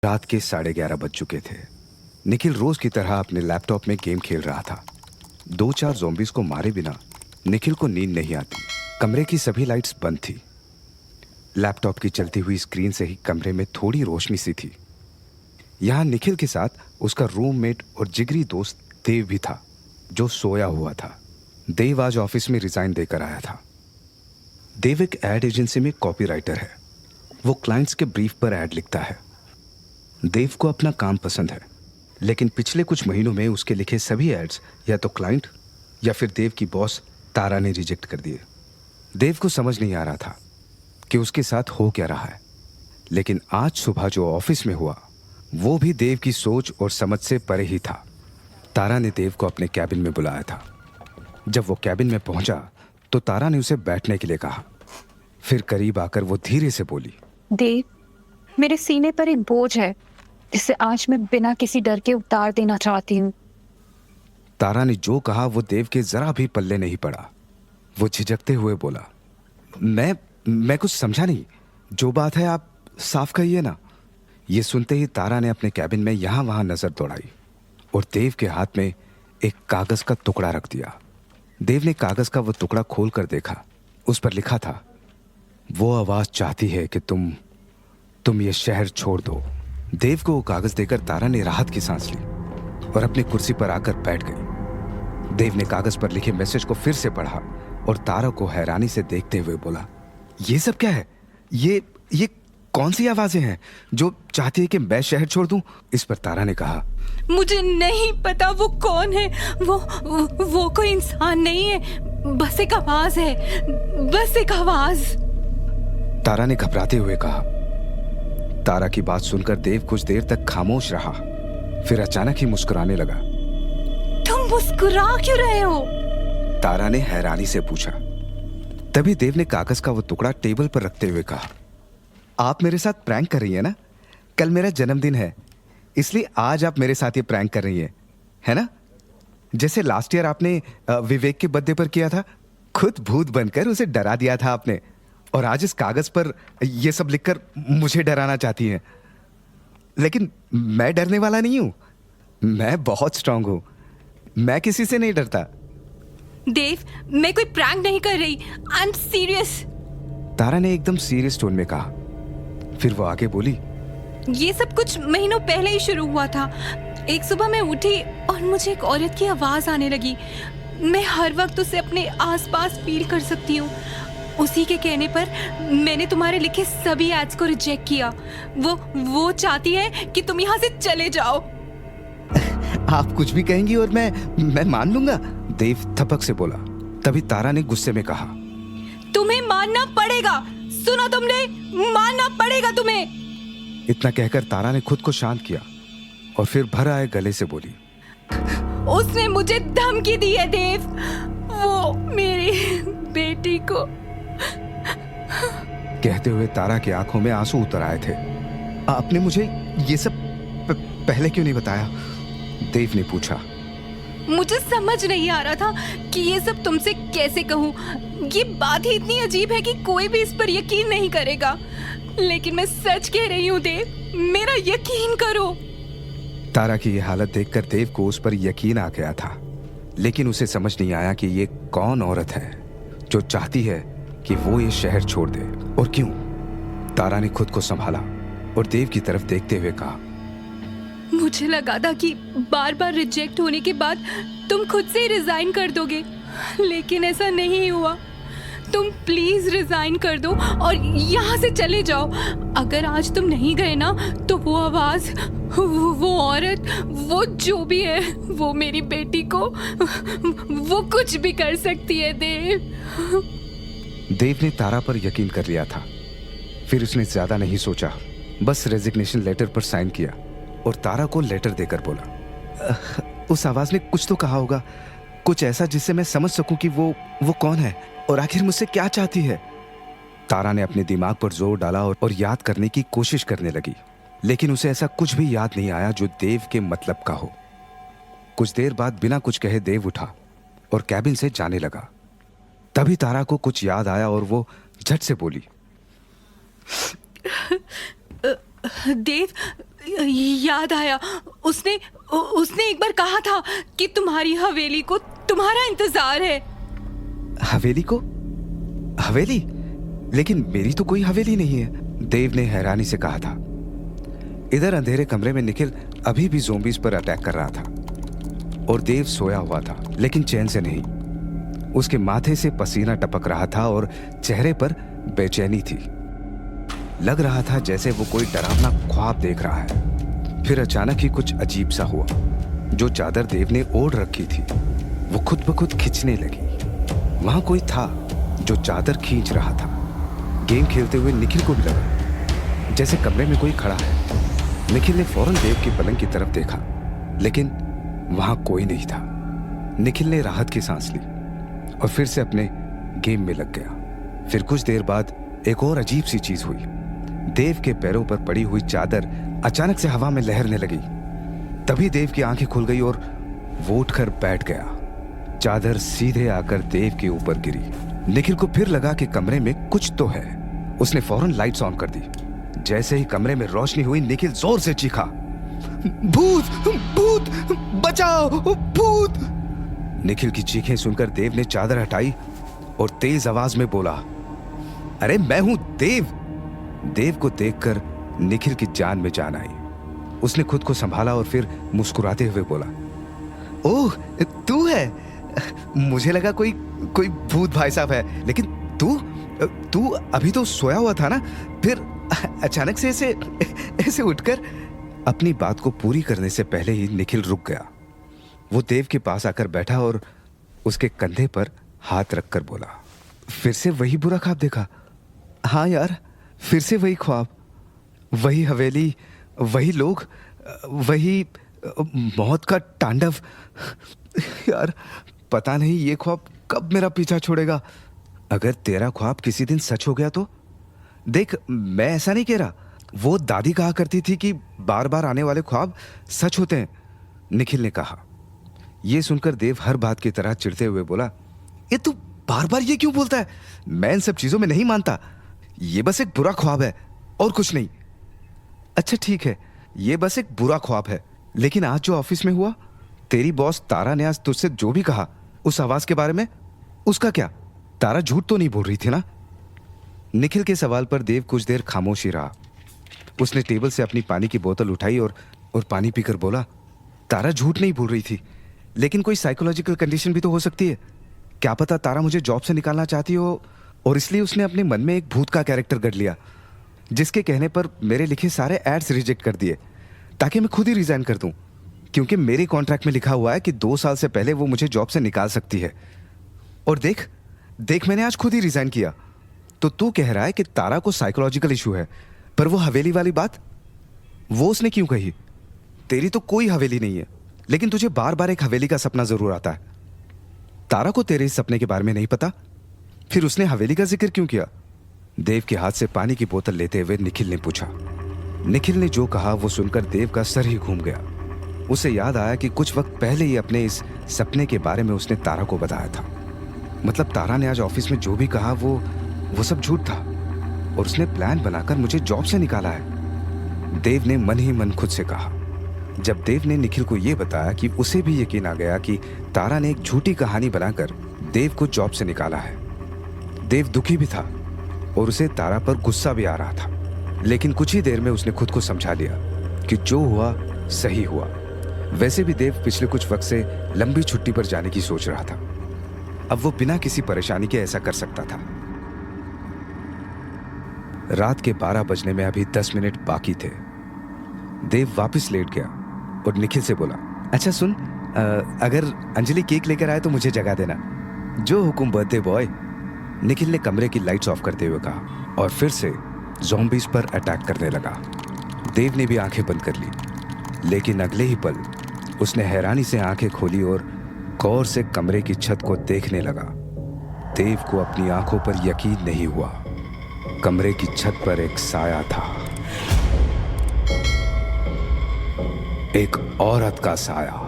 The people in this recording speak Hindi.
रात के 11:30 बज चुके थे। निखिल रोज की तरह अपने लैपटॉप में गेम खेल रहा था। 2-4 ज़ॉम्बीज़ को मारे बिना निखिल को नींद नहीं आती। कमरे की सभी लाइट्स बंद थी। लैपटॉप की चलती हुई स्क्रीन से ही कमरे में थोड़ी रोशनी सी थी। यहाँ निखिल के साथ उसका रूममेट और जिगरी दोस्त देव भी था, जो सोया हुआ था। देव आज ऑफिस में रिजाइन देकर आया था। देव एक एड एजेंसी में कॉपीराइटर है। वो क्लाइंट्स के ब्रीफ पर एड लिखता है। देव को अपना काम पसंद है, लेकिन पिछले कुछ महीनों में उसके लिखे सभी एड्स या तो क्लाइंट या फिर देव की बॉस तारा ने रिजेक्ट कर दिए। देव को समझ नहीं आ रहा था कि उसके साथ हो क्या रहा है, लेकिन आज सुबह जो ऑफिस में हुआ वो भी देव की सोच और समझ से परे ही था। तारा ने देव को अपने कैबिन में बुलाया था। जब वो कैबिन में पहुंचा तो तारा ने उसे बैठने के लिए कहा। फिर करीब आकर वो धीरे से बोली, देव, मेरे सीने पर एक बोझ है जिसे आज मैं बिना किसी डर के उतार देना चाहती हूँ। तारा ने जो कहा वो देव के जरा भी पल्ले नहीं पड़ा। वो झिझकते हुए बोला, मैं कुछ समझा नहीं। जो बात है आप साफ कहिए ना। ये सुनते ही तारा ने अपने कैबिन में यहाँ वहाँ नजर दौड़ाई और देव के हाथ में एक कागज का टुकड़ा रख दिया। देव ने कागज का वो टुकड़ा खोल कर देखा। उस पर लिखा था, वो आवाज चाहती है कि तुम ये शहर छोड़ दो। देव को वो कागज देकर तारा ने राहत की सांस ली और अपनी कुर्सी पर आकर बैठ गई। देव ने कागज पर लिखे मैसेज को फिर से पढ़ा और तारा को हैरानी से देखते हुए बोला, ये सब क्या है? ये कौन सी आवाजें हैं जो चाहती है कि मैं शहर छोड़ दूं? इस पर तारा ने कहा, मुझे नहीं पता वो कौन है। वो कोई इंसान नहीं है, बस एक आवाज है, बस एक आवाज। तारा ने घबराते हुए कहा। तारा की बात सुनकर देव कुछ देर तक खामोश रहा, फिर अचानक ही मुस्कुराने लगा। तुम मुस्कुरा क्यों रहे हो? तारा ने हैरानी से पूछा। तभी देव ने कागज का वो टुकड़ा टेबल पर रखते हुए कहा, आप मेरे साथ प्रैंक कर रही हैं ना? कल मेरा जन्मदिन है, इसलिए आज आप मेरे साथ ये प्रैंक कर रही हैं, है ना? जैसे लास्ट ईयर आपने विवेक के बर्थडे पर किया था। खुद भूत बनकर उसे डरा दिया था आपने, और आज इस कागज पर ये सब लिखकर मुझे डराना चाहती हैं। लेकिन मैं डरने वाला नहीं हूं। मैं बहुत स्ट्रांग हूं। मैं किसी से नहीं डरता। देव, मैं कोई प्रैंक नहीं कर रही। I am serious. तारा ने एकदम सीरियस टोन में कहा। फिर वो आगे बोली, ये सब कुछ महीनों पहले ही शुरू हुआ था। एक सुबह मैं उठी और मुझे एक औरत की आवाज आने लगी। मैं हर वक्त उसे अपने आसपास फील कर सकती हूँ। उसी के कहने पर मैंने तुम्हारे लिखे सभी एड्स को रिजेक्ट किया। वो चाहती है कि तुम यहाँ से चले जाओ। आप कुछ भी कहेंगी और मैं मान लूंगा, देव थपक से बोला। तभी तारा ने गुस्से में कहा, तुम्हें मानना पड़ेगा। सुना तुमने? मानना पड़ेगा तुम्हें। इतना कहकर तारा ने खुद को शांत किया और फिर भर आए गले से बोली, उसने मुझे धमकी दी है देव। वो मेरी बेटी को। कहते हुए तारा की आंखों में आंसू उतर आए थे। आपने मुझे ये सब पहले क्यों नहीं बताया? देव ने पूछा। मुझे समझ नहीं आ रहा था कि ये सब तुमसे कैसे कहूँ। ये बात ही इतनी अजीब है कि कोई भी इस पर यकीन नहीं करेगा, लेकिन मैं सच कह रही हूँ देव, मेरा यकीन करो। तारा की ये हालत देखकर देव को उस पर यकीन आ गया था, लेकिन उसे समझ नहीं आया कि ये कौन औरत है जो चाहती है कि वो ये शहर छोड़ दे, और क्यों। तारा ने खुद को संभाला और देव की तरफ देखते हुए कहा, मुझे लगा था कि बार बार रिजेक्ट होने के बाद तुम खुद से रिजाइन कर दोगे, लेकिन ऐसा नहीं हुआ। तुम प्लीज रिजाइन कर दो और यहाँ से चले जाओ। अगर आज तुम नहीं गए ना तो वो आवाज, वो औरत, वो जो भी है, वो मेरी बेटी को वो कुछ भी कर सकती है देव। देव ने तारा पर यकीन कर लिया था। फिर उसने ज्यादा नहीं सोचा, बस रेजिग्नेशन लेटर पर साइन किया और तारा को लेटर देकर बोला, उस आवाज ने कुछ तो कहा होगा, कुछ ऐसा जिससे मैं समझ सकूं कि वो कौन है और आखिर मुझसे क्या चाहती है। तारा ने अपने दिमाग पर जोर डाला और याद करने की कोशिश करने लगी, लेकिन उसे ऐसा कुछ भी याद नहीं आया जो देव के मतलब का हो। कुछ देर बाद बिना कुछ कहे देव उठा और कैबिन से जाने लगा। तभी तारा को कुछ याद आया और वो झट से बोली, देव, याद आया, उसने उसने एक बार कहा था कि तुम्हारी हवेली को तुम्हारा इंतजार है। हवेली को? हवेली? लेकिन मेरी तो कोई हवेली नहीं है, देव ने हैरानी से कहा था। इधर अंधेरे कमरे में निखिल अभी भी ज़ोंबीज पर अटैक कर रहा था और देव सोया हुआ था, लेकिन चैन से नहीं। उसके माथे से पसीना टपक रहा था और चेहरे पर बेचैनी थी। लग रहा था जैसे वो कोई डरावना ख्वाब देख रहा है। फिर अचानक ही कुछ अजीब सा हुआ। जो चादर देव ने ओढ़ रखी थी वो खुद ब खुद खिंचने लगी। वहां कोई था जो चादर खींच रहा था। गेम खेलते हुए निखिल को भी लगा जैसे कमरे में कोई खड़ा है। निखिल ने फौरन देव के पलंग की तरफ देखा, लेकिन वहां कोई नहीं था। निखिल ने राहत की सांस ली और फिर से अपने गेम में लग गया। फिर कुछ देर बाद एक और अजीब सी चीज हुई। देव के पैरों पर पड़ी हुई चादर अचानक से हवा में लहरने लगी। तभी देव की आंखें खुल गई और वो उठकर बैठ गया। चादर सीधे आकर देव के ऊपर गिरी। निखिल को फिर लगा कि कमरे में कुछ तो है। उसने फौरन लाइट्स ऑन कर दी। जैसे ही कमरे में रोशनी हुई, निखिल जोर से चीखा, भूत भूत बचाओ भूत। निखिल की चीखें सुनकर देव ने चादर हटाई और तेज आवाज में बोला, अरे मैं हूं देव। देव को देखकर निखिल की जान में जान आई। उसने खुद को संभाला और फिर मुस्कुराते हुए बोला, ओह तू है? मुझे लगा कोई भूत भाई साहब है, लेकिन तू अभी तो सोया हुआ था ना, फिर अचानक से ऐसे उठकर। अपनी बात को पूरी करने से पहले ही निखिल रुक गया। वो देव के पास आकर बैठा और उसके कंधे पर हाथ रखकर बोला, फिर से वही बुरा ख्वाब देखा? हाँ यार, फिर से वही ख्वाब, वही हवेली, वही लोग, वही मौत का तांडव। यार पता नहीं ये ख्वाब कब मेरा पीछा छोड़ेगा। अगर तेरा ख्वाब किसी दिन सच हो गया तो? देख, मैं ऐसा नहीं कह रहा। वो दादी कहा करती थी कि बार बार आने वाले ख्वाब सच होते हैं, निखिल ने कहा। यह सुनकर देव हर बात की तरह चिढ़ते हुए बोला, ये तू बार बार ये क्यों बोलता है? मैं इन सब चीजों में नहीं मानता। ये बस एक बुरा ख्वाब है और कुछ नहीं। अच्छा ठीक है, ये बस एक बुरा ख्वाब है, लेकिन आज जो ऑफिस में हुआ, तेरी बॉस तारा ने आज तुझसे जो भी कहा उस आवाज के बारे में, उसका क्या? तारा झूठ तो नहीं बोल रही थी ना? निखिल के सवाल पर देव कुछ देर खामोश ही रहा। उसने टेबल से अपनी पानी की बोतल उठाई और पानी पीकर बोला, तारा झूठ नहीं बोल रही थी, लेकिन कोई साइकोलॉजिकल कंडीशन भी तो हो सकती है। क्या पता तारा मुझे जॉब से निकालना चाहती हो और इसलिए उसने अपने मन में एक भूत का कैरेक्टर गढ़ लिया, जिसके कहने पर मेरे लिखे सारे एड्स रिजेक्ट कर दिए ताकि मैं खुद ही रिजाइन कर दूं, क्योंकि मेरे कॉन्ट्रैक्ट में लिखा हुआ है कि 2 साल से पहले वो मुझे जॉब से निकाल सकती है। और देख मैंने आज खुद ही रिजाइन किया। तो तू कह रहा है कि तारा को साइकोलॉजिकल इशू है, पर वो हवेली वाली बात, वो उसने क्यों कही? तेरी तो कोई हवेली नहीं है, लेकिन तुझे बार बार एक हवेली का सपना जरूर आता है। तारा को तेरे इस सपने के बारे में नहीं पता, फिर उसने हवेली का जिक्र क्यों किया? देव के हाथ से पानी की बोतल लेते हुए निखिल ने पूछा। निखिल ने जो कहा वो सुनकर देव का सर ही घूम गया। उसे याद आया कि कुछ वक्त पहले ही अपने इस सपने के बारे में उसने तारा को बताया था। मतलब तारा ने आज ऑफिस में जो भी कहा वो सब झूठ था और उसने प्लान बनाकर मुझे जॉब से निकाला है, देव ने मन ही मन खुद से कहा। जब देव ने निखिल को यह बताया कि उसे भी यकीन आ गया कि तारा ने एक झूठी कहानी बनाकर देव को जॉब से निकाला है। देव दुखी भी था और उसे तारा पर गुस्सा भी आ रहा था, लेकिन कुछ ही देर में उसने खुद को समझा लिया कि जो हुआ सही हुआ। वैसे भी देव पिछले कुछ वक्त से लंबी छुट्टी पर जाने की सोच रहा था। अब वो बिना किसी परेशानी के ऐसा कर सकता था। रात के 12 बजने में अभी 10 मिनट बाकी थे। देव वापस लेट गया और निखिल से बोला, अच्छा सुन, अगर अंजलि केक लेकर आए तो मुझे जगा देना। जो हुकुम बर्थडे बॉय। निखिल ने कमरे की लाइट्स ऑफ करते हुए कहा और फिर से ज़ॉम्बीज पर अटैक करने लगा। देव ने भी आंखें बंद कर ली, लेकिन अगले ही पल उसने हैरानी से आंखें खोली और गौर से कमरे की छत को देखने लगा। देव को अपनी आंखों पर यकीन नहीं हुआ। कमरे की छत पर एक साया था, एक औरत का साया।